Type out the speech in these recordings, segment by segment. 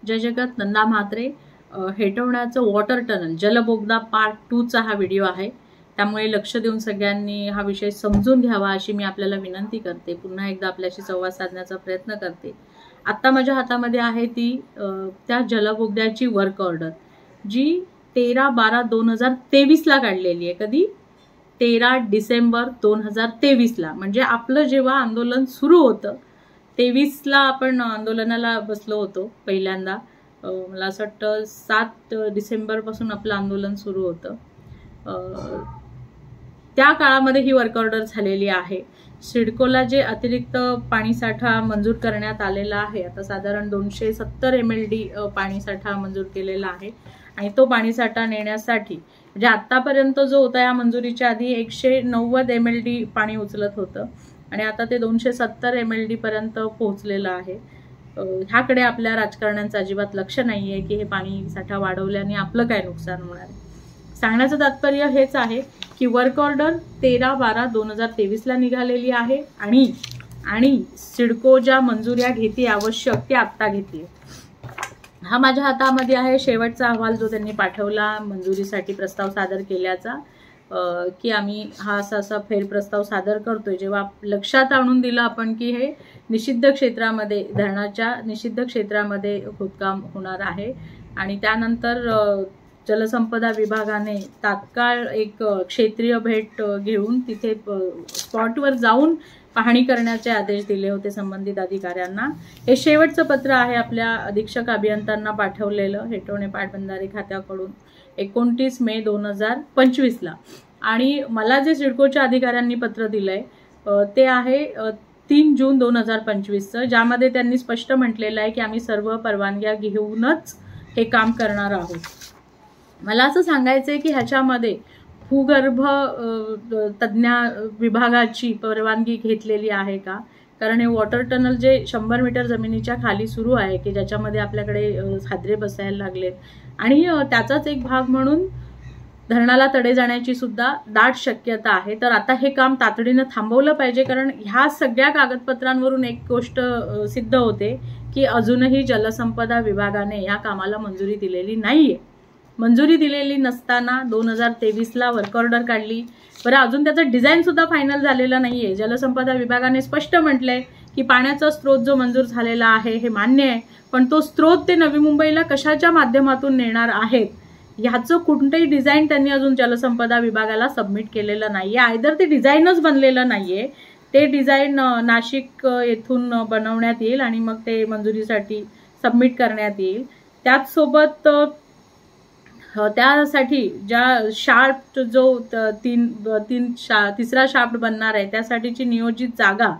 जय जगत नंदा म्हात्रे हेटवण्याचं water tunnel जलबोगदा पार्ट 2 चा हा व्हिडिओ आहे। त्यामुळे लक्ष देऊन सगळ्यांनी हा विषय समजून घ्यावा अशी मी आपल्याला विनंती करते। पुन्हा एकदा आपल्याशी संवाद साधण्याचा प्रयत्न करते। आता माझ्या हातामध्ये आहे ती त्या जलबोगद्याची वर्क ऑर्डर जी 13/12/2023 ला काढलेली आहे। कधी 13 डिसेंबर 2023 ला, म्हणजे आपलं जेव्हा आंदोलन सुरू होतं 23 ला आपण आंदोलनाला बसलो होतो पहिल्यांदा। मला असं वाटतं 7 डिसेंबर पासून आपलं आंदोलन सुरू होतं। त्या काळामध्ये ही वर्क ऑर्डर झालेली आहे। सिडकोला जे अतिरिक्त पाणीसाठा मंजूर करण्यात आलेला आहे, आता साधारण 270 MLD पाणीसाठा मंजूर केलेला आहे आणि तो पाणीसाठा नेण्यासाठी म्हणजे आतापर्यंत जो होता या मंजुरीच्या आधी 190 MLD पाणी उचलत होतं आणि आता ते 270 MLD पर्यंत पोहोचलेलं आहे। ह्याकडे आपल्या राजकारण्यांचं अजिबात लक्ष नाहीये की हे पाणी साठा वाढवल्याने आपलं काय नुकसान होणार आहे। सांगण्याचं तात्पर्य हेच आहे की वर्क ऑर्डर 13/12/2023 ला निघालेली आहे आणि सिडको ज्या मंजुऱ्या घेते आवश्यक ते आता घेते। हा माझ्या हातामध्ये आहे शेवटचा अहवाल जो त्यांनी पाठवला मंजुरीसाठी प्रस्ताव सादर केल्याचा, की आम्ही हा असा फेरप्रस्ताव सादर करतोय। जेव्हा लक्षात आणून दिलं आपण की हे निषिद्ध क्षेत्रामध्ये धरणाच्या निषिद्ध क्षेत्रामध्ये खोदकाम होणार आहे आणि त्यानंतर जलसंपदा विभागाने तात्काळ एक क्षेत्रीय भेट घेऊन तिथे स्पॉटवर जाऊन पाहणी करण्याचे आदेश दिले होते संबंधित अधिकाऱ्यांना। हे शेवटचं पत्र आहे आपल्या अधीक्षक अभियंत्यांना पाठवलेलं हेटवणे पाटबंधारे खात्याकडून 29 मे 2025 ला। आणि मला जे सिडकोच्या अधिकाऱ्यांनी पत्र दिलंय ते आहे 3 जून 2025 चं, ज्यामध्ये त्यांनी स्पष्ट म्हटलेलं आहे की आम्ही सर्व परवानग्या घेऊनच हे काम करणार आहोत। मला असं सांगायचंय की ह्याच्यामध्ये भूगर्भ तज्ञ विभागाची परवानगी घेतलेली आहे का? कारण हे वॉटर टनल जे 100 मीटर जमिनीच्या खाली सुरू आहे की ज्याच्यामध्ये आपल्याकडे हादरे बसायला लागलेत आणि त्याचाच एक भाग म्हणून धरणाला तडे जाण्याची सुद्धा दाट शक्यता आहे। तर आता हे काम तातडीने थांबवलं पाहिजे, कारण ह्या सगळ्या कागदपत्रांवरून एक गोष्ट सिद्ध होते की अजूनही जलसंपदा विभागाने या कामाला मंजुरी दिलेली नाहीये। मंजुरी दिलेली नसताना 2023 ला वर्क ऑर्डर काढली। बरं, अजून त्याचं डिझाईन सुद्धा फायनल झालेलं नाहीये। जलसंपदा विभागाने स्पष्ट म्हटलंय की पाण्याचा स्रोत जो मंजूर झालेला आहे हे मान्य आहे, पण तो स्रोत ते नवी मुंबईला कशाच्या माध्यमातून नेणार आहेत ह्याचं कोणतंही डिझाईन त्यांनी अजून जलसंपदा विभागाला सबमिट केलेलं नाहीये। आयदर ते डिझाईनच बनलेलं नाहीये, ते डिझाईन नाशिक येथून बनवण्यात येईल आणि मग ते मंजुरीसाठी सबमिट करण्यात येईल। त्याचसोबत त्यासाठी ज्या शाफ्ट जो तिसरा शाफ्ट बनणार आहे त्यासाठीची नियोजित जागा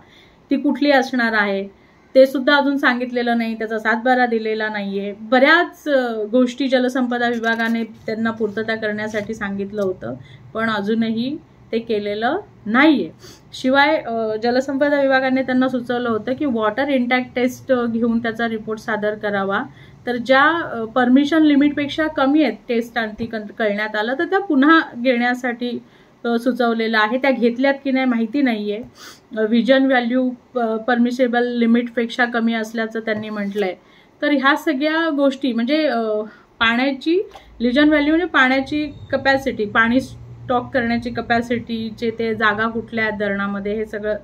ती कुठली असणार आहे ते सुद्धा अजून सांगितलेलं नाही, त्याचा 7/12 दिलेला नाहीये। बऱ्याच गोष्टी जलसंपदा विभागाने त्यांना पूर्तता करण्यासाठी सांगितलं होतं पण अजूनही ते केलेलं नाहीये। शिवाय जलसंपदा विभागाने त्यांना सुचवलं होतं की वॉटर इंटॅक्ट टेस्ट घेऊन त्याचा रिपोर्ट सादर करावा। तर ज्या परमिशन लिमिटपेक्षा कमी आहेत टेस्ट आणि कळण्यात आलं तर त्या पुन्हा घेण्यासाठी सुचवलेलं आहे। त्या घेतल्यात की नाही माहिती नाहीये। विजन व्हॅल्यू परमिसेबल लिमिटपेक्षा कमी असल्याचं त्यांनी म्हटलंय। तर ह्या सगळ्या गोष्टी म्हणजे पाण्याची विजन व्हॅल्यू म्हणजे पाण्याची कपॅसिटी, पाणी स्टॉक करण्याची कपॅसिटीचे ते जागा कुठल्या आहेत धरणामध्ये हे सगळं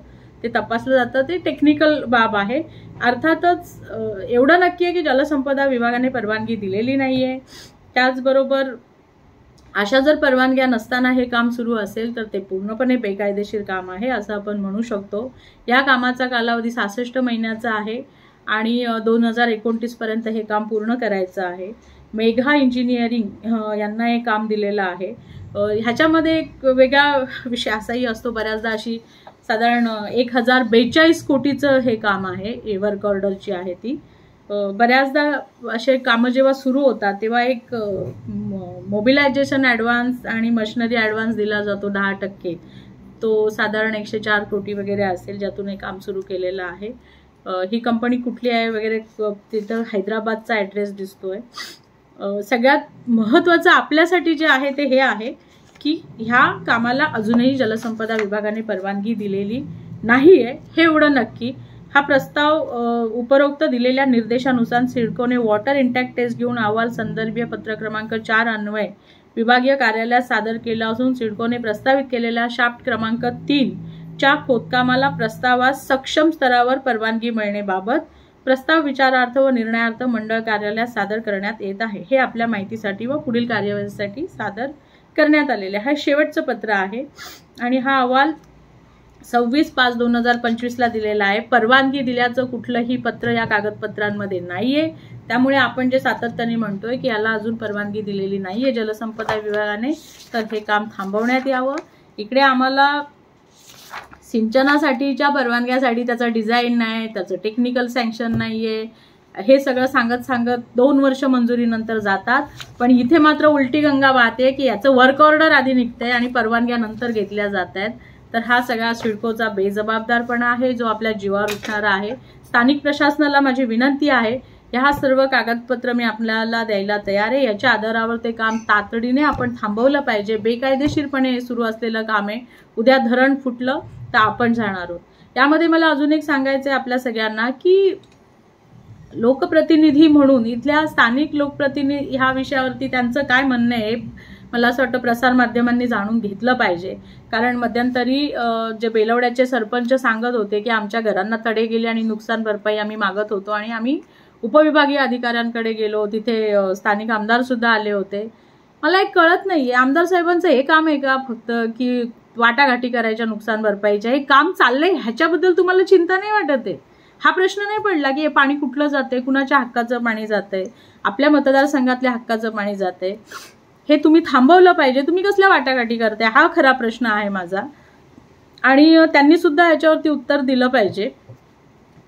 ते तपासलं जातं। ते टेक्निकल बाब आहे। अर्थातच एवढं नक्की आहे की जलसंपदा विभागाने परवानगी दिलेली नाहीये। त्याचबरोबर अशा जर परवानग्या नसताना हे काम सुरू असेल तर ते पूर्णपणे बेकायदेशीर काम आहे असं आपण म्हणू शकतो। या कामाचा कालावधी 66 महिन्याचा आहे आणि 2029 पर्यंत हे काम पूर्ण करायचं आहे। मेघा इंजिनिअरिंग यांना हे काम दिलेलं आहे। ह्याच्यामध्ये एक वेगळा विषय असाही असतो, बऱ्याचदा अशी साधारण 1042 कोटीचं हे काम आहे, वर्क ऑर्डरची आहे ती। बऱ्याचदा असे कामं जेव्हा सुरू होतात तेव्हा एक मोबिलायझेशन ॲडव्हान्स आणि मशिनरी ॲडव्हान्स दिला जातो 10%, तो साधारण 104 कोटी वगैरे असेल ज्यातून हे काम सुरू केलेलं आहे। ही कंपनी कुठली आहे वगैरे तिथं हैदराबादचा ॲड्रेस दिसतोय। सगळ्यात महत्त्वाचं आपल्यासाठी जे आहे ते हे आहे की ह्या कामाला अजूनही जलसंपदा विभागाने परवानगी दिलेली नाहीये, हे एवढं नक्की। हा प्रस्ताव उपरोक्त दिलेल्या निर्देशानुसार सिडकोने वॉटर इंटॅक्ट टेस्ट घेऊन अहवाल संदर्भीय पत्र क्रमांक 4 अन्वये विभागीय कार्यालयात सादर केला असून सिडकोने प्रस्तावित केलेल्या शाफ्ट क्रमांक 3 च्या खोदकामाला प्रस्तावास सक्षम स्तरावर परवानगी मिळण्याबाबत प्रस्ताव विचारार्थ व निर्णयार्थ मंडळ कार्यालयात सादर करण्यात येत आहे। हे आपल्या माहितीसाठी व पुढील कार्यवाहीसाठी सादर करण्यात आलेले हा शेवटचं पत्र आहे आणि हा अहवाल 26/5/2025 ला दिलेला आहे। परवानगी दिल्याचं कुठलंही पत्र या कागदपत्रांमध्ये नाहीये, त्यामुळे आपण जे सातत्याने म्हणतोय की याला अजून परवानगी दिलेली नाहीये जलसंपदा विभागाने, तर हे काम थांबवण्यात यावं। इकडे आम्हाला सिंचनासाठीच्या परवानग्यासाठी त्याचं डिझाईन नाही, त्याचं टेक्निकल सँक्शन नाहीये, हे सगळं सांगत 2 वर्ष मंजुरीनंतर जातात, पण इथे मात्र उलटी गंगा वाहते की याचं वर्क ऑर्डर आधी निघतंय आणि परवानग्या नंतर घेतल्या जात आहेत। तर हा सगळा सिडकोचा बेजबाबदारपणा आहे जो आपल्या जीवावर उठणारा आहे। स्थानिक प्रशासनाला माझी विनंती आहे, ह्या सर्व कागदपत्र मी आपल्याला द्यायला तयार आहे, याच्या आधारावर ते काम तातडीने आपण थांबवलं पाहिजे। बेकायदेशीरपणे सुरू असलेलं काम आहे, उद्या धरण फुटलं तर आपण जाणार आहोत। यामध्ये मला अजून एक सांगायचं आहे आपल्या सगळ्यांना की लोकप्रतिनिधी म्हणून इथल्या स्थानिक लोकप्रतिनिधी ह्या विषयावरती त्यांचं काय म्हणणं आहे मला असं वाटतं प्रसार माध्यमांनी जाणून घेतलं पाहिजे। कारण मध्यंतरी जे बेलवड्याचे सरपंच सांगत होते की आमच्या घरांना तडे गेले आणि नुकसान भरपाई आम्ही मागत होतो आणि आम्ही उपविभागीय अधिकाऱ्यांकडे गेलो, तिथे स्थानिक आमदार सुद्धा आले होते। मला एक कळत नाहीये आमदार साहेबांचं हे काम आहे का फक्त की वाटाघाटी करायच्या नुकसान भरपाईच्या? हे काम चाललंय ह्याच्याबद्दल तुम्हाला चिंता नाही वाटत आहे? हा प्रश्न नाही पडला की हे पाणी कुठलं जाते, कुणाच्या हक्काचं पाणी जाते, आपल्या मतदारसंघातल्या हक्काचं पाणी जाते, हे तुम्ही थांबवलं पाहिजे। तुम्ही कसल्या वाटाघाटी करताय हा खरा प्रश्न आहे माझा। आणि त्यांनी सुद्धा याच्यावरती उत्तर दिलं पाहिजे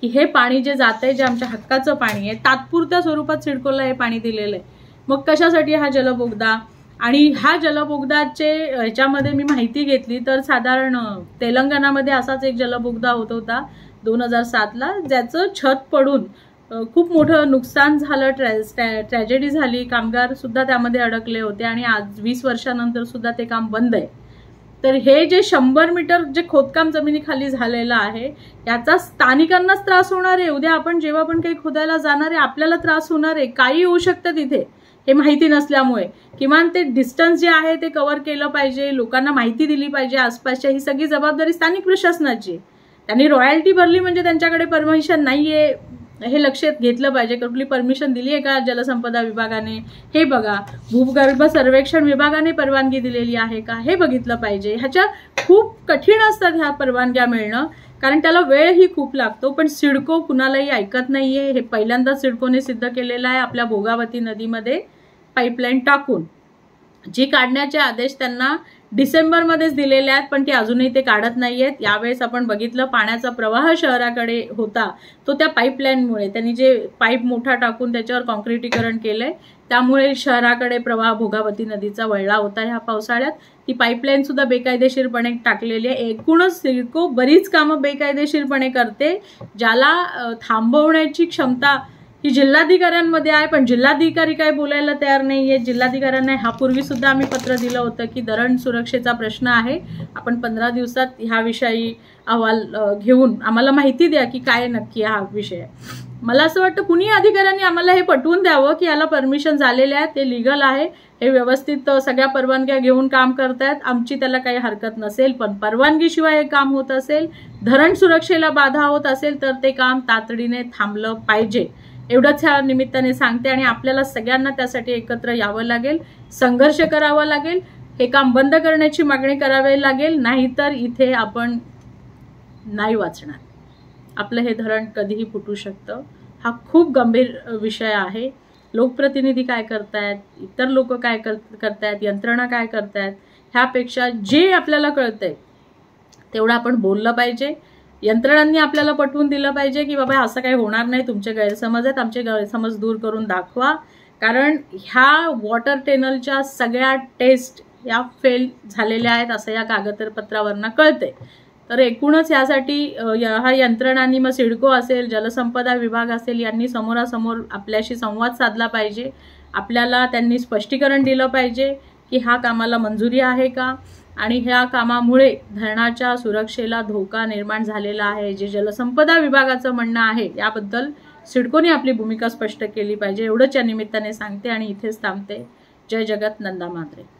की हे पाणी जे जातंय जे आमच्या हक्काचं पाणी आहे तात्पुरत्या स्वरूपात सिडकोला हे पाणी दिलेलं आहे, मग कशासाठी हा जलबोगदा? आणि हा जलबोगदाचे ह्याच्यामध्ये मी माहिती घेतली तर साधारण तेलंगणामध्ये असाच एक जलबोगदा होत होता 2007 ला, ज्याचं छत पडून खूप मोठं नुकसान झालं, ट्रॅजेडी झाली, कामगार सुद्धा त्यामध्ये अडकले होते आणि आज 20 वर्षानंतर सुद्धा ते काम बंद आहे। तर हे जे 100 मीटर जे खोदकाम जमिनीखाली झालेलं आहे याचा स्थानिकांनाच त्रास होणार आहे। उद्या आपण जेव्हा पण काही खोदायला जाणार आहे आपल्याला त्रास होणार आहे, काही होऊ शकतं तिथे हे माहिती नसल्यामुळे। किमान ते डिस्टन्स जे आहे ते कव्हर केलं पाहिजे, लोकांना माहिती दिली पाहिजे आसपासच्या, ही सगळी जबाबदारी स्थानिक प्रशासनाची। त्यांनी रॉयल्टी भरली म्हणजे त्यांच्याकडे परमिशन नाहीये हे लक्षात घेतलं पाहिजे। कुठली परमिशन दिली आहे का जलसंपदा विभागाने हे बघा, भूगर्भ सर्वेक्षण विभागाने परवानगी दिलेली आहे का हे बघितलं पाहिजे। ह्याच्या खूप कठीण असतात ह्या परवानग्या मिळणं, कारण त्याला वेळही खूप लागतो, पण सिडको कुणालाही ऐकत नाहीये। हे पहिल्यांदाच सिडकोने सिद्ध केलेलं आहे आपल्या भोगावती नदीमध्ये पाईपलाईन टाकून, जी काढण्याचे आदेश त्यांना डिसेंबरमध्येच दिलेले आहेत, पण ते अजूनही ते काढत नाहीयेत। यावेळेस आपण बघितलं पाण्याचा प्रवाह शहराकडे होता तो त्या पाईपलाईनमुळे, त्यांनी जे पाईप मोठा टाकून त्याच्यावर कॉन्क्रिटीकरण केलंय त्यामुळे शहराकडे प्रवाह भोगावती नदीचा वळला होता ह्या पावसाळ्यात। ती पाईपलाईन सुद्धा बेकायदेशीरपणे टाकलेली आहे। एकूणच सिडको बरीच कामं बेकायदेशीरपणे करते, ज्याला थांबवण्याची क्षमता ही जिल्हाधिकाऱ्यांमध्ये आहे, पण जिल्हाधिकारी काय बोलायला तयार नाहीये। जिल्हाधिकाऱ्यांना ह्यापूर्वी सुद्धा आम्ही पत्र दिलं होतं की धरण सुरक्षेचा प्रश्न आहे, आपण 15 दिवसात ह्याविषयी अहवाल घेऊन आम्हाला माहिती द्या की काय नक्की हा विषय आहे। मला असं वाटतं कुणी अधिकाऱ्यांनी आम्हाला हे पटवून द्यावं की याला परमिशन झालेले आहे, ते लिगल आहे, हे व्यवस्थित सगळ्या परवानग्या घेऊन काम करतायत, आमची त्याला काही हरकत नसेल, पण परवानगीशिवाय हे काम होत असेल, धरण सुरक्षेला बाधा होत असेल तर ते काम तातडीने थांबलं पाहिजे एवढंच ह्या निमित्ताने सांगते। आणि आपल्याला सगळ्यांना त्यासाठी एकत्र यावं लागेल, संघर्ष करावा लागेल, हे काम बंद करण्याची मागणी करावी लागेल, नाहीतर इथे आपण नाही वाचणार। आपलं हे धरण कधीही फुटू शकतं। हा खूप गंभीर विषय आहे। लोकप्रतिनिधी काय करतायत, इतर लोक काय करतायत, यंत्रणा काय करतायत, ह्यापेक्षा जे आपल्याला कळतंय तेवढं आपण बोललं पाहिजे। यंत्रणांनी आपल्याला पटवून दिलं पाहिजे की बाबा असं काही होणार नाही, तुमचे गैरसमज आहेत, आमचे गैरसमज दूर करून दाखवा। कारण ह्या वॉटर टेनलच्या सगळ्या टेस्ट या फेल झालेल्या आहेत असं या कागदपत्रावरनं कळते। तर एकूणच यासाठी ह्या यंत्रणांनी, मग सिडको असेल, जलसंपदा विभाग असेल, यांनी समोरासमोर आपल्याशी संवाद साधला पाहिजे। आपल्याला त्यांनी स्पष्टीकरण दिलं पाहिजे की ह्या कामाला मंजुरी आहे का, आणि ह्या कामामुळे धरणाच्या सुरक्षेला धोका निर्माण झालेला आहे, जे जलसंपदा विभागाचं म्हणणं आहे. याबद्दल सिडकोने आपली भूमिका स्पष्ट केली पाहिजे. एवढंच या निमित्ताने सांगते आणि इथेच थांबते. जय जगत नंदा मात्रे.